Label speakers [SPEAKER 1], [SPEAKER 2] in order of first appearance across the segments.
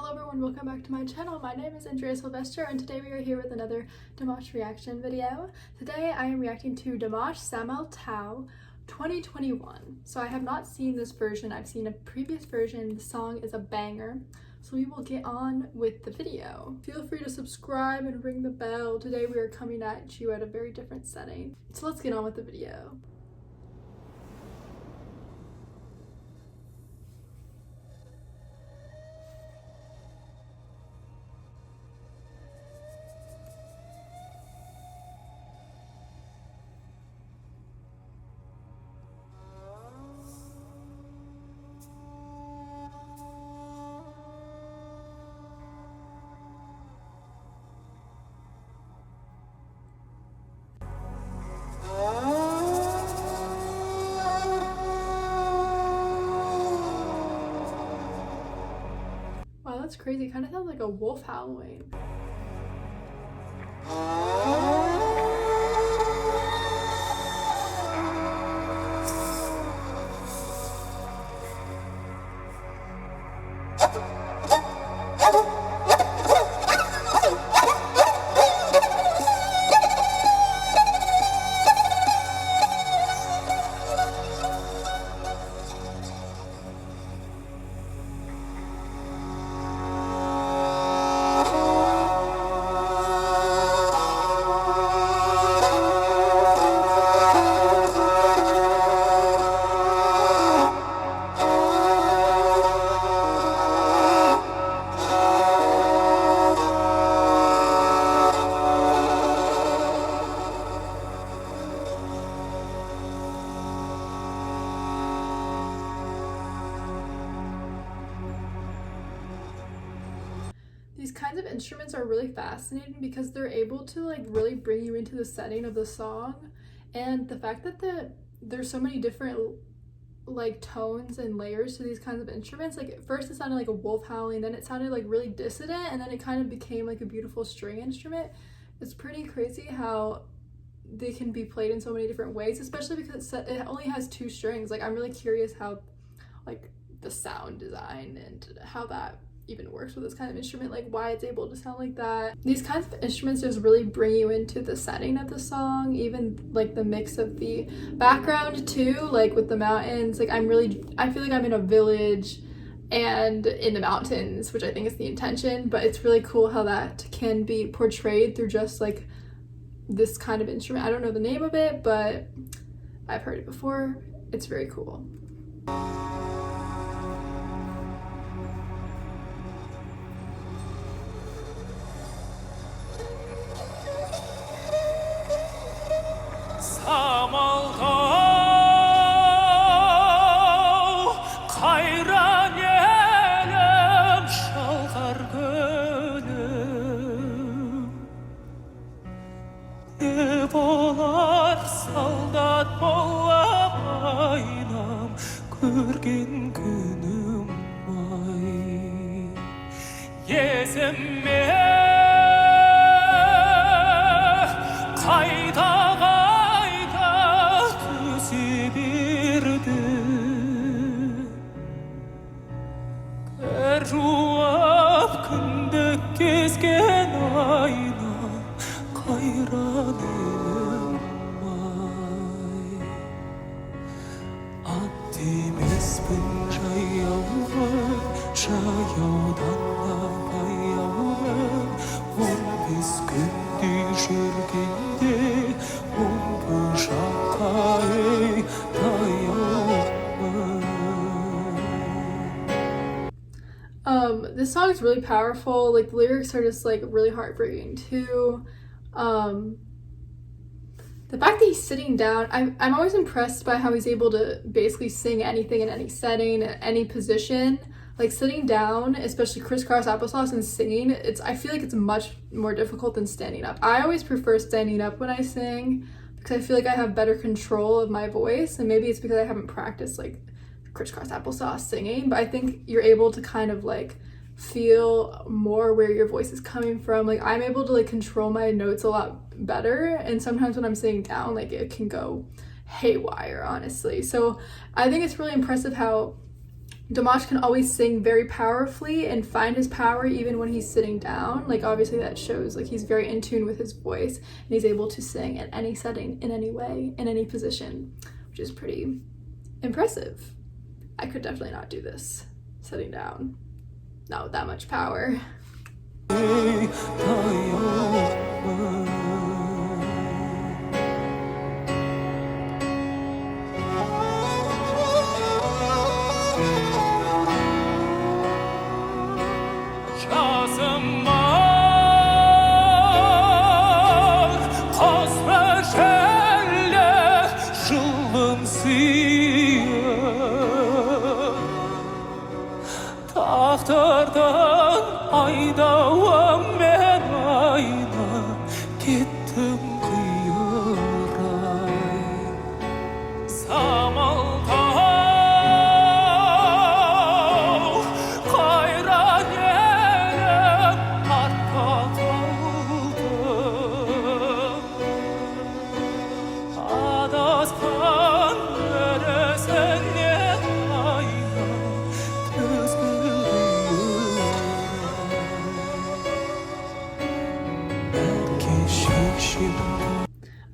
[SPEAKER 1] Hello everyone, welcome back to my channel. My name is Andrea Silvestro and today we are here with another Dimash reaction video. Today I am reacting to Dimash Samaltau 2021. So I have not seen this version, I've seen a previous version. The song is a banger. So we will get on with the video. Feel free to subscribe and ring the bell. Today we are coming at you at a very different setting. So let's get on with the video. Wow, that's crazy. It kind of sounds like a wolf howling. These kinds of instruments are really fascinating because they're able to like really bring you into the setting of the song, and the fact that there's so many different like tones and layers to these kinds of instruments. Like at first it sounded like a wolf howling, then it sounded like really dissonant, and then it kind of became like a beautiful string instrument. It's pretty crazy how they can be played in so many different ways, especially because it only has 2 strings. Like I'm really curious how like the sound design and how that even works with this kind of instrument, like why it's able to sound like that. These kinds of instruments just really bring you into the setting of the song, even like the mix of the background too, like with the mountains. Like I feel like I'm in a village and in the mountains, which I think is the intention, but it's really cool how that can be portrayed through just like this kind of instrument. I don't know the name of it, but I've heard it before. It's very cool.
[SPEAKER 2] Samaltau kayran yelim şalgar gönlüm ne bolar saldat bollamaylam görgen günüm vay yezemme kayda Ruap kındık gezgen ayna kayranım vay Attimiz bin çayavdan bayavım Vur biz gündü jürgende Vur şakayı dayavım.
[SPEAKER 1] This song is really powerful. Like the lyrics are just like really heartbreaking too. The fact that he's sitting down, I'm always impressed by how he's able to basically sing anything in any setting, any position. Like sitting down, especially crisscross applesauce and singing, I feel like it's much more difficult than standing up. I always prefer standing up when I sing because I feel like I have better control of my voice, and maybe it's because I haven't practiced like crisscross applesauce singing, but I think you're able to kind of like feel more where your voice is coming from. Like I'm able to like control my notes a lot better, and sometimes when I'm sitting down, like it can go haywire, honestly. So I think it's really impressive how Dimash can always sing very powerfully and find his power even when he's sitting down. Like obviously that shows like he's very in tune with his voice and he's able to sing at any setting, in any way, in any position, which is pretty impressive. I could definitely not do this sitting down, not with that much power.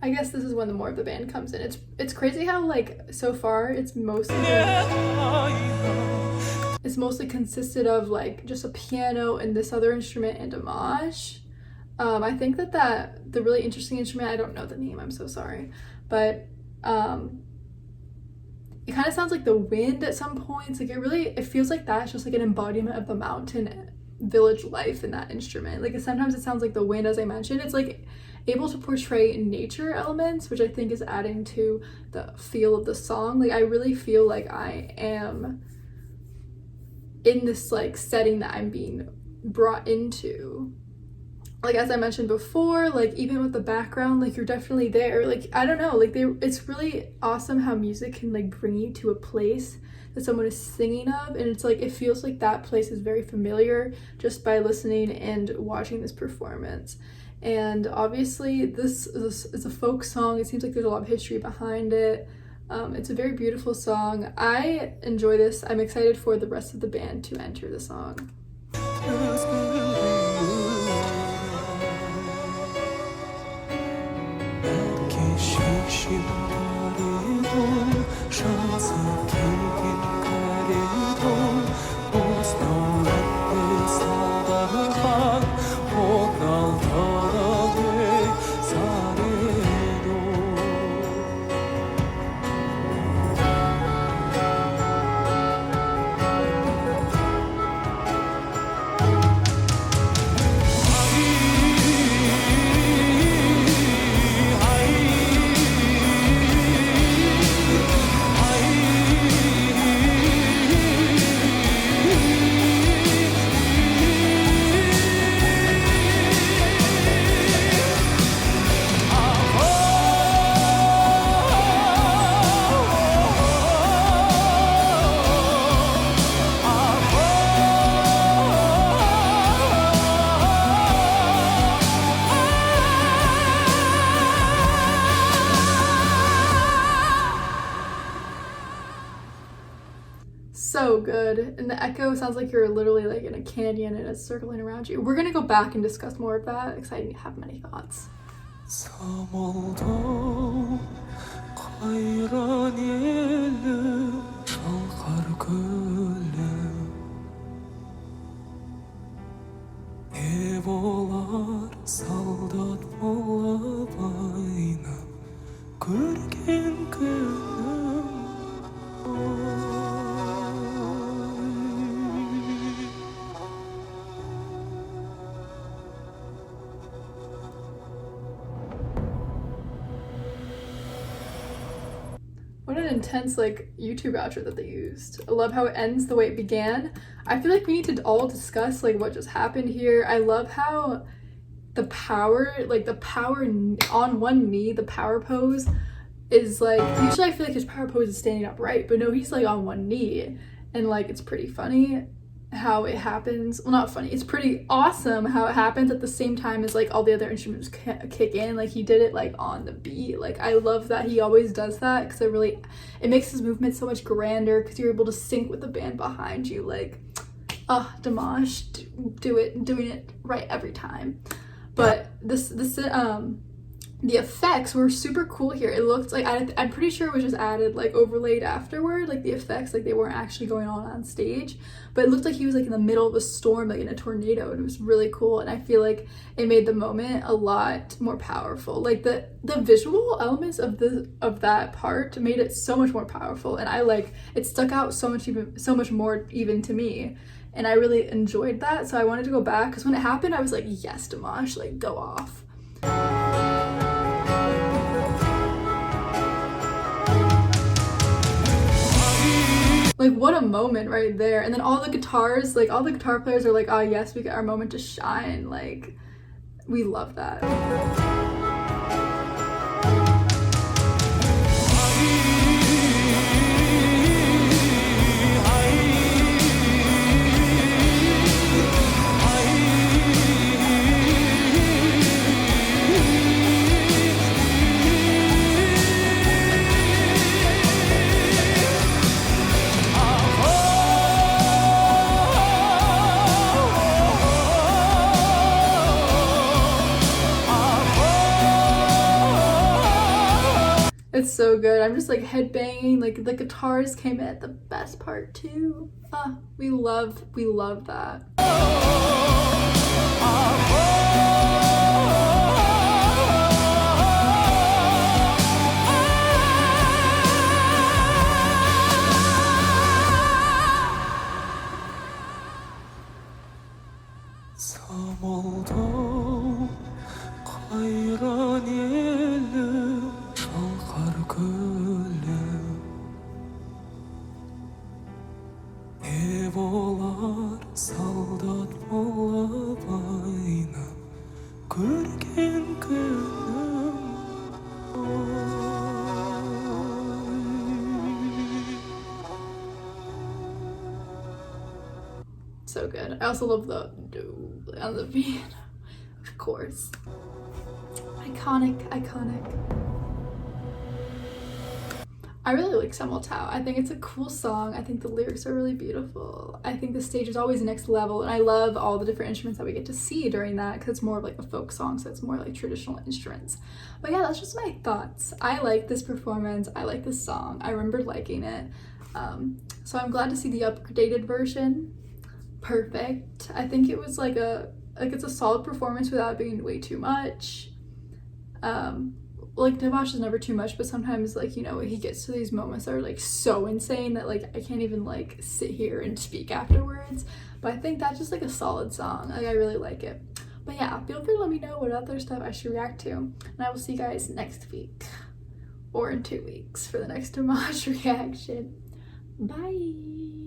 [SPEAKER 1] I guess this is when the more of the band comes in. It's crazy how like so far it's mostly consisted of like just a piano and this other instrument and Dimash. I think that the really interesting instrument, I don't know the name, I'm so sorry, but it kind of sounds like the wind at some points. Like it feels like that's just like an embodiment of the mountain village life in that instrument. Like sometimes it sounds like the wind, as I mentioned. It's like able to portray nature elements, which I think is adding to the feel of the song. Like I really feel like I am in this like setting that I'm being brought into. Like as I mentioned before, like even with the background, like you're definitely there. Like I don't know, like it's really awesome how music can like bring you to a place that someone is singing of, and it's like it feels like that place is very familiar just by listening and watching this performance. And obviously this is a folk song. It seems like there's a lot of history behind it. It's a very beautiful song. I enjoy this. I'm excited for the rest of the band to enter the song. So good. And the echo sounds like you're literally like in a canyon and it's circling around you. We're gonna go back and discuss more of that. Exciting to have many thoughts.
[SPEAKER 2] Samaltau kayran yelim şalkar gülüm ev olar saldat bola baynam görgen günüm
[SPEAKER 1] What an intense like YouTube outro that they used. I love how it ends the way it began. I feel like we need to all discuss like what just happened here. I love how the power on one knee, the power pose is like, usually I feel like his power pose is standing upright, but no, he's like on one knee, and like it's pretty funny how it happens. Well, not funny, it's pretty awesome how it happens at the same time as like all the other instruments kick in. Like he did it like on the beat. Like I love that he always does that, because it makes his movement so much grander, because you're able to sync with the band behind you. Like Dimash doing it right every time. But the effects were super cool here. It looked like, I'm pretty sure it was just added, like overlaid afterward, like the effects, like they weren't actually going on stage, but it looked like he was like in the middle of a storm, like in a tornado, and it was really cool. And I feel like it made the moment a lot more powerful. Like the visual elements of that part made it so much more powerful, and it stuck out so much more even to me, and I really enjoyed that. So I wanted to go back, because when it happened I was like, yes, Dimash, like go off. Like what a moment right there. And then all the guitar players are like, oh yes, we get our moment to shine. Like we love that. It's so good. I'm just like headbanging. Like the guitars came in at the best part too. We love that.
[SPEAKER 2] Samaltau kayran yelim şalqar gülüm ev olar saldat bolla baynam görgen günüm
[SPEAKER 1] So good. I also love the on the piano, of course. Iconic. I really like Samaltau. I think it's a cool song. I think the lyrics are really beautiful. I think the stage is always next level, and I love all the different instruments that we get to see during that, because it's more of like a folk song, so it's more like traditional instruments. But yeah, that's just my thoughts. I like this performance. I like this song. I remember liking it. So I'm glad to see the updated version. Perfect. I think it was like it's a solid performance without being way too much. Like Dimash is never too much, but sometimes, like, you know, he gets to these moments that are like so insane that like I can't even like sit here and speak afterwards. But I think that's just like a solid song. Like I really like it. But yeah, feel free to let me know what other stuff I should react to, and I will see you guys next week or in 2 weeks for the next Dimash reaction. Bye.